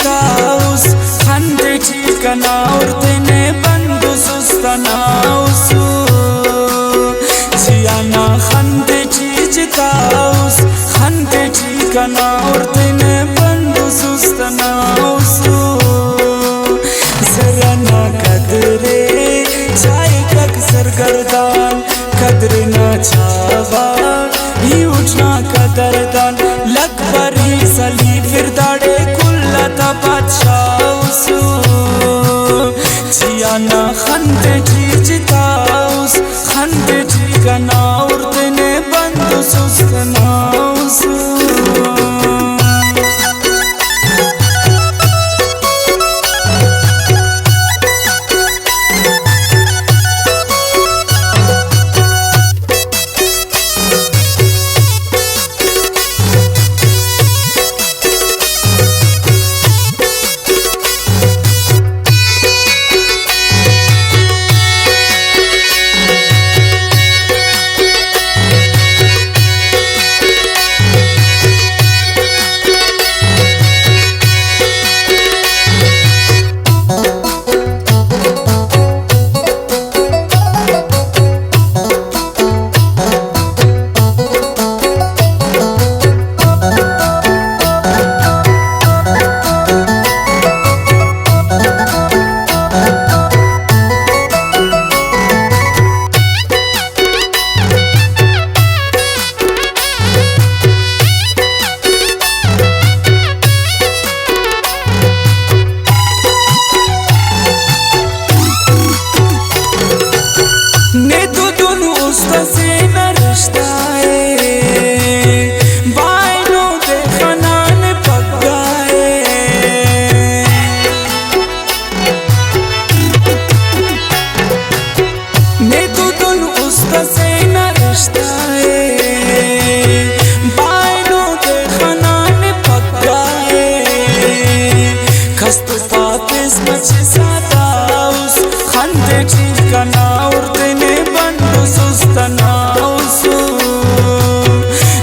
taus khande chikana urtene bandu sustanausu jiana khande taus khande chikana urtene bandu sustanausu zarana kadre chai kak sargardan kadre na chawa yujna kadardan lakbari sali firdade kullata badshausu jiana khande taus khande chikana urtene bandu sustanausu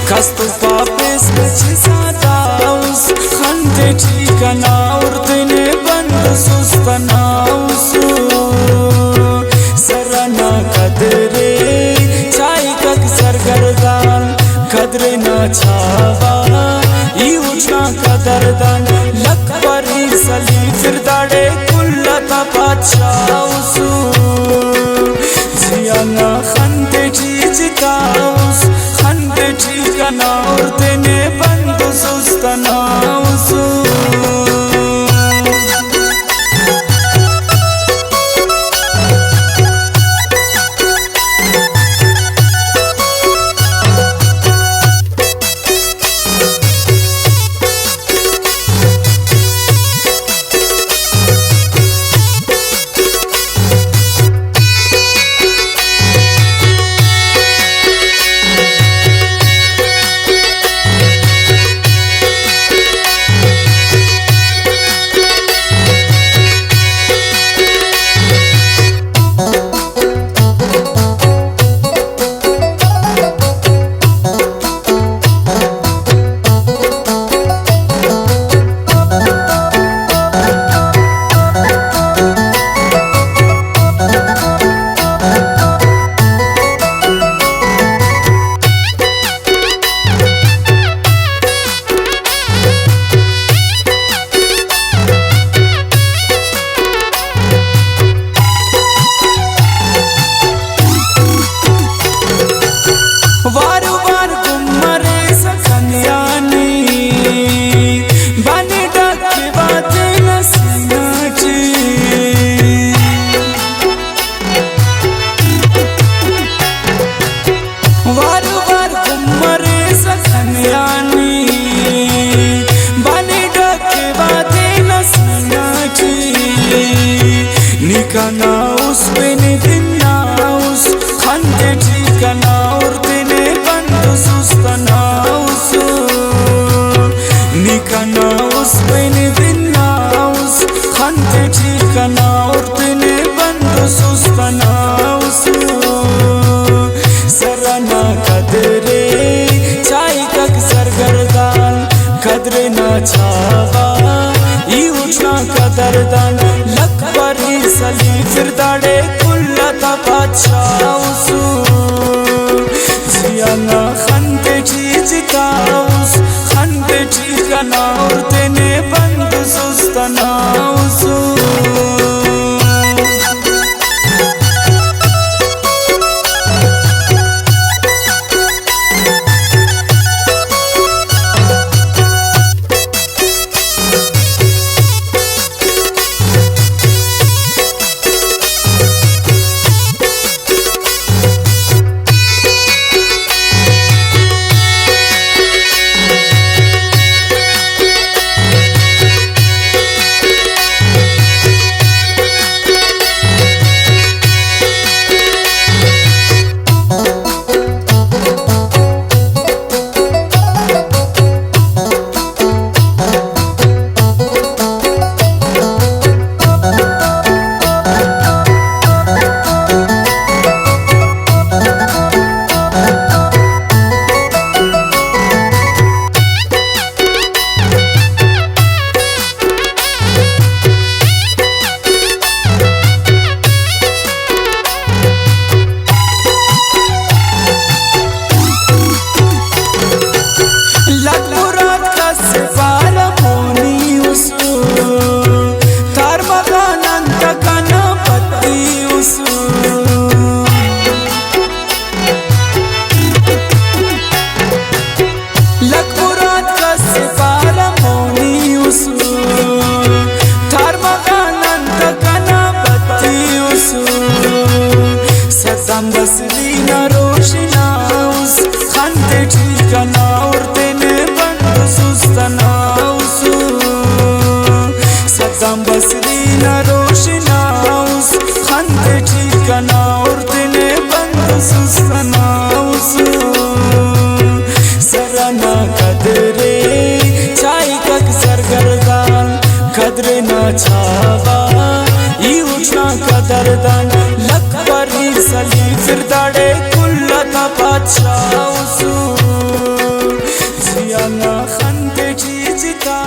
Kastu papes machizadaus khande chikana urtene bandu sustanausu sarana kadre chai kak sargardan kadre na chawa yujna kadardan lakbari sali firdade kullata badshausu jiana khande taus khande chikana urtene bandu sustanausu Nikanaus benedinaus khande chikana urtene bandu sustanausu Nikanaus benedinaus khande chikana urtene bandu sustanausu sarana kadre chai kak sargardan kadre na chawa कदरदान लक बरी सली फिर दाड़े कुल्लता बादशाह जियाना खंते चीजताउस खंते चीजना और तेने बंद सुस्तनाउस सदाम बसरी ना रोशनाउस खंते ठिकाना और तेने बंद सुस्तनाउस सदाम बसरी ना रोशनाउस खंते ठिकाना और तेने बंद सुस्तनाउस सरना कदरे चाय कक सरगर्दान कदरे ना छावा ई उठना कदरदान लक बरी सली फिर दाड़े कुल्लता बादशाह जियाना खंते चीजता